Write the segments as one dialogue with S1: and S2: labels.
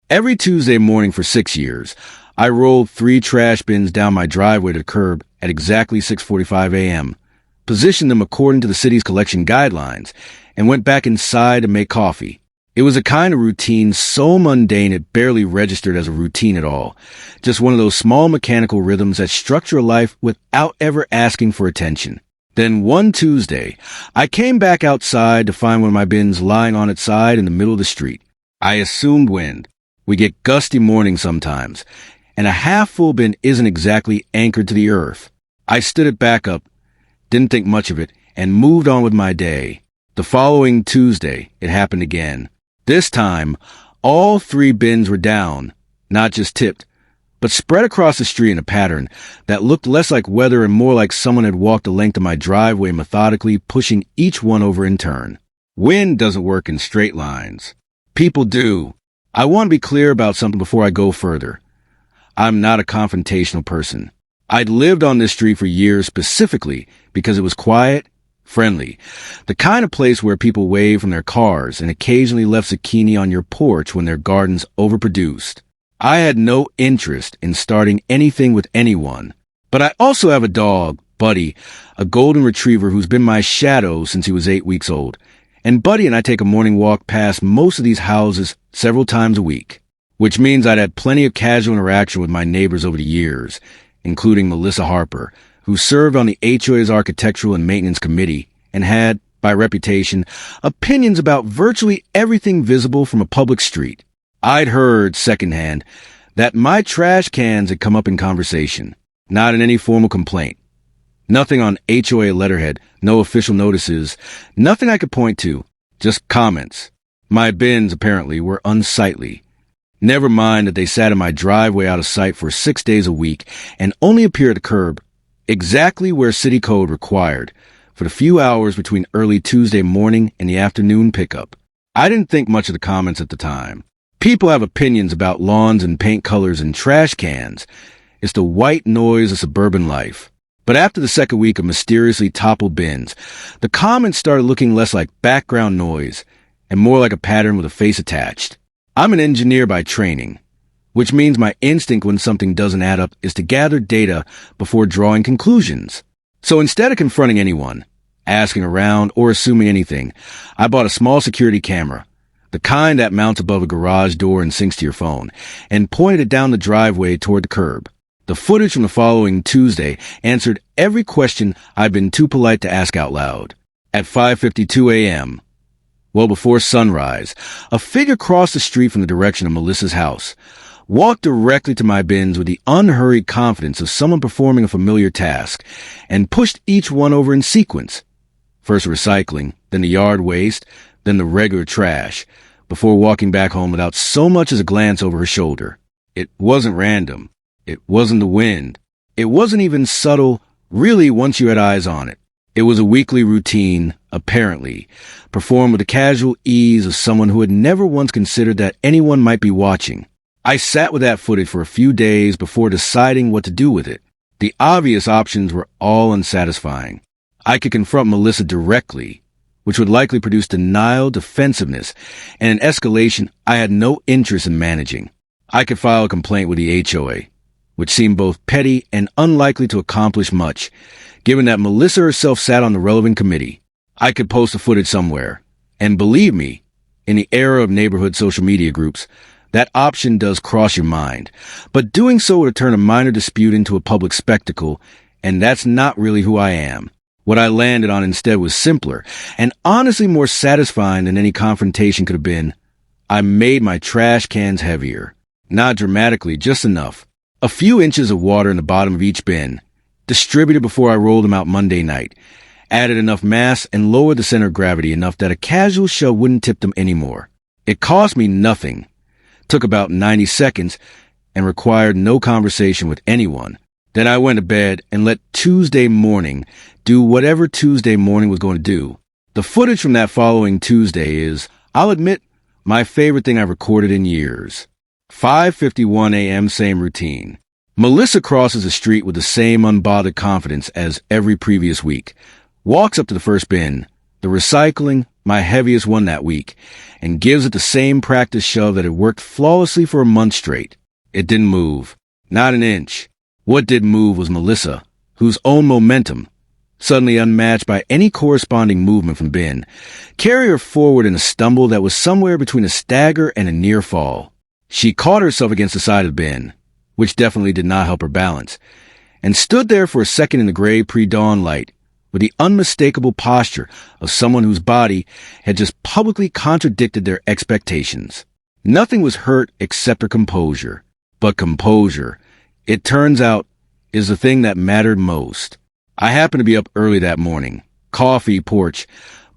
S1: Every Tuesday morning for 6 years, I rolled 3 trash bins down my driveway to the curb at exactly 6:45 a.m., positioned them according to the city's collection guidelines, and went back inside to make coffee. It was a kind of routine so mundane it barely registered as a routine at all. Just one of those small mechanical rhythms that structure a life without ever asking for attention. Then one Tuesday, I came back outside to find one of my bins lying on its side in the middle of the street. I assumed wind. We get gusty mornings sometimes, and a half-full bin isn't exactly anchored to the earth. I stood it back up, didn't think much of it, and moved on with my day. The following Tuesday, it happened again. This time, all 3 bins were down, not just tipped, but spread across the street in a pattern that looked less like weather and more like someone had walked the length of my driveway methodically, pushing each one over in turn. Wind doesn't work in straight lines. People do. I want to be clear about something before I go further. I'm not a confrontational person. I'd lived on this street for years specifically because it was quiet, friendly, the kind of place where people wave from their cars and occasionally left zucchini on your porch when their gardens overproduced. I had no interest in starting anything with anyone, but I also have a dog, Buddy, a golden retriever who's been my shadow since he was 8 weeks old. And Buddy and I take a morning walk past most of these houses several times a week, which means I'd had plenty of casual interaction with my neighbors over the years, including Melissa Harper, who served on the HOA's Architectural and Maintenance Committee and had, by reputation, opinions about virtually everything visible from a public street. I'd heard, secondhand, that my trash cans had come up in conversation, not in any formal complaint. Nothing on HOA letterhead, no official notices, nothing I could point to, just comments. My bins, apparently, were unsightly. Never mind that they sat in my driveway out of sight for 6 days a week and only appeared at the curb, exactly where city code required, for the few hours between early Tuesday morning and the afternoon pickup. I didn't think much of the comments at the time. People have opinions about lawns and paint colors and trash cans. It's the white noise of suburban life. But after the second week of mysteriously toppled bins, the comments started looking less like background noise and more like a pattern with a face attached. I'm an engineer by training, which means my instinct when something doesn't add up is to gather data before drawing conclusions. So instead of confronting anyone, asking around, or assuming anything, I bought a small security camera, the kind that mounts above a garage door and syncs to your phone, and pointed it down the driveway toward the curb. The footage from the following Tuesday answered every question I'd been too polite to ask out loud. At 5:52 a.m., well before sunrise, a figure crossed the street from the direction of Melissa's house, walked directly to my bins with the unhurried confidence of someone performing a familiar task, and pushed each one over in sequence. First recycling, then the yard waste, then the regular trash, before walking back home without so much as a glance over her shoulder. It wasn't random. It wasn't the wind. It wasn't even subtle, really, once you had eyes on it. It was a weekly routine, apparently, performed with the casual ease of someone who had never once considered that anyone might be watching. I sat with that footage for a few days before deciding what to do with it. The obvious options were all unsatisfying. I could confront Melissa directly, which would likely produce denial, defensiveness, and an escalation I had no interest in managing. I could file a complaint with the HOA, which seemed both petty and unlikely to accomplish much, given that Melissa herself sat on the relevant committee. I could post the footage somewhere, and believe me, in the era of neighborhood social media groups, that option does cross your mind, but doing so would turn a minor dispute into a public spectacle, and that's not really who I am. What I landed on instead was simpler, and honestly more satisfying than any confrontation could have been. I made my trash cans heavier. Not dramatically, just enough. A few inches of water in the bottom of each bin, distributed before I rolled them out Monday night, added enough mass and lowered the center of gravity enough that a casual shove wouldn't tip them anymore. It cost me nothing, took about 90 seconds, and required no conversation with anyone. Then I went to bed and let Tuesday morning do whatever Tuesday morning was going to do. The footage from that following Tuesday is, I'll admit, my favorite thing I've recorded in years. 5:51 a.m., same routine. Melissa crosses the street with the same unbothered confidence as every previous week. Walks up to the first bin, the recycling, my heaviest one that week, and gives it the same practice shove that had worked flawlessly for a month straight. It didn't move. Not an inch. What did move was Melissa, whose own momentum, suddenly unmatched by any corresponding movement from Ben, carried her forward in a stumble that was somewhere between a stagger and a near fall. She caught herself against the side of Ben, which definitely did not help her balance, and stood there for a second in the gray pre-dawn light, with the unmistakable posture of someone whose body had just publicly contradicted their expectations. Nothing was hurt except her composure. But composure, it turns out, is the thing that mattered most. I happened to be up early that morning. Coffee, porch,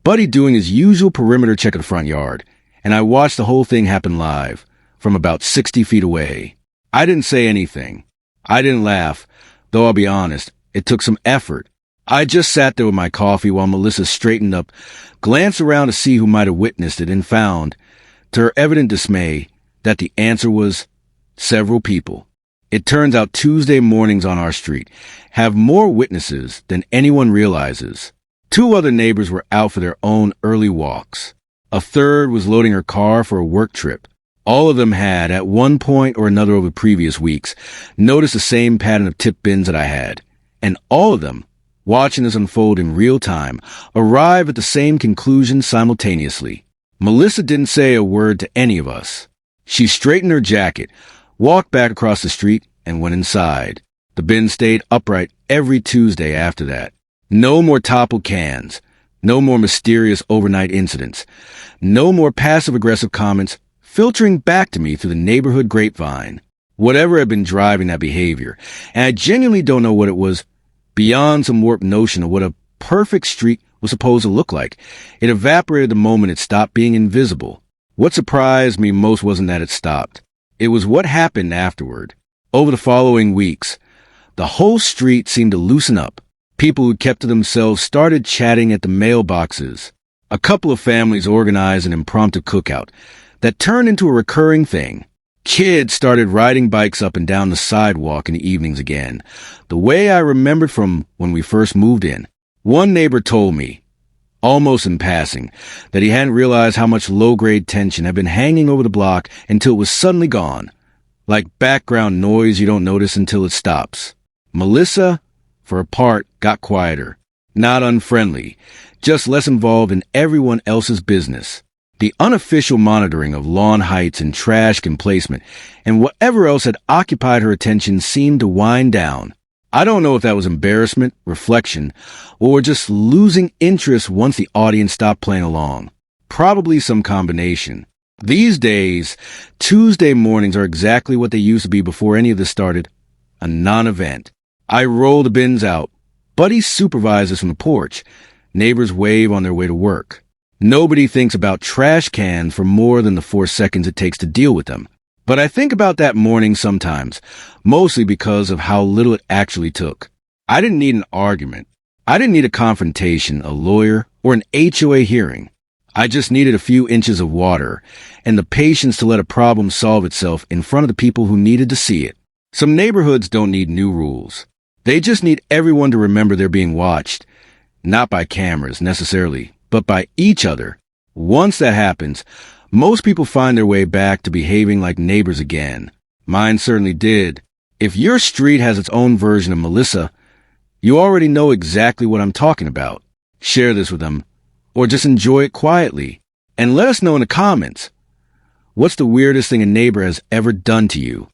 S1: Buddy doing his usual perimeter check of the front yard, and I watched the whole thing happen live, from about 60 feet away. I didn't say anything. I didn't laugh, though I'll be honest, it took some effort. I just sat there with my coffee while Melissa straightened up, glanced around to see who might have witnessed it, and found, to her evident dismay, that the answer was several people. It turns out Tuesday mornings on our street have more witnesses than anyone realizes. 2 other neighbors were out for their own early walks. A third was loading her car for a work trip. All of them had, at one point or another over previous weeks, noticed the same pattern of tip bins that I had. And all of them, watching this unfold in real time, arrived at the same conclusion simultaneously. Melissa didn't say a word to any of us. She straightened her jacket, walked back across the street, and went inside. The bin stayed upright every Tuesday after that. No more toppled cans. No more mysterious overnight incidents. No more passive-aggressive comments filtering back to me through the neighborhood grapevine. Whatever had been driving that behavior, and I genuinely don't know what it was, beyond some warped notion of what a perfect street was supposed to look like, it evaporated the moment it stopped being invisible. What surprised me most wasn't that it stopped. It was what happened afterward. Over the following weeks, the whole street seemed to loosen up. People who kept to themselves started chatting at the mailboxes. A couple of families organized an impromptu cookout that turned into a recurring thing. Kids started riding bikes up and down the sidewalk in the evenings again, the way I remembered from when we first moved in. One neighbor told me, almost in passing, that he hadn't realized how much low-grade tension had been hanging over the block until it was suddenly gone, like background noise you don't notice until it stops. Melissa, for her part, got quieter, not unfriendly, just less involved in everyone else's business. The unofficial monitoring of lawn heights and trash can placement and whatever else had occupied her attention seemed to wind down. I don't know if that was embarrassment, reflection, or just losing interest once the audience stopped playing along. Probably some combination. These days, Tuesday mornings are exactly what they used to be before any of this started. A non-event. I roll the bins out. Buddy supervises from the porch. Neighbors wave on their way to work. Nobody thinks about trash cans for more than the 4 seconds it takes to deal with them. But I think about that morning sometimes, mostly because of how little it actually took. I didn't need an argument. I didn't need a confrontation, a lawyer, or an HOA hearing. I just needed a few inches of water and the patience to let a problem solve itself in front of the people who needed to see it. Some neighborhoods don't need new rules. They just need everyone to remember they're being watched, not by cameras necessarily, but by each other. Once that happens, most people find their way back to behaving like neighbors again. Mine certainly did. If your street has its own version of Melissa, you already know exactly what I'm talking about. Share this with them, or just enjoy it quietly. And let us know in the comments, what's the weirdest thing a neighbor has ever done to you?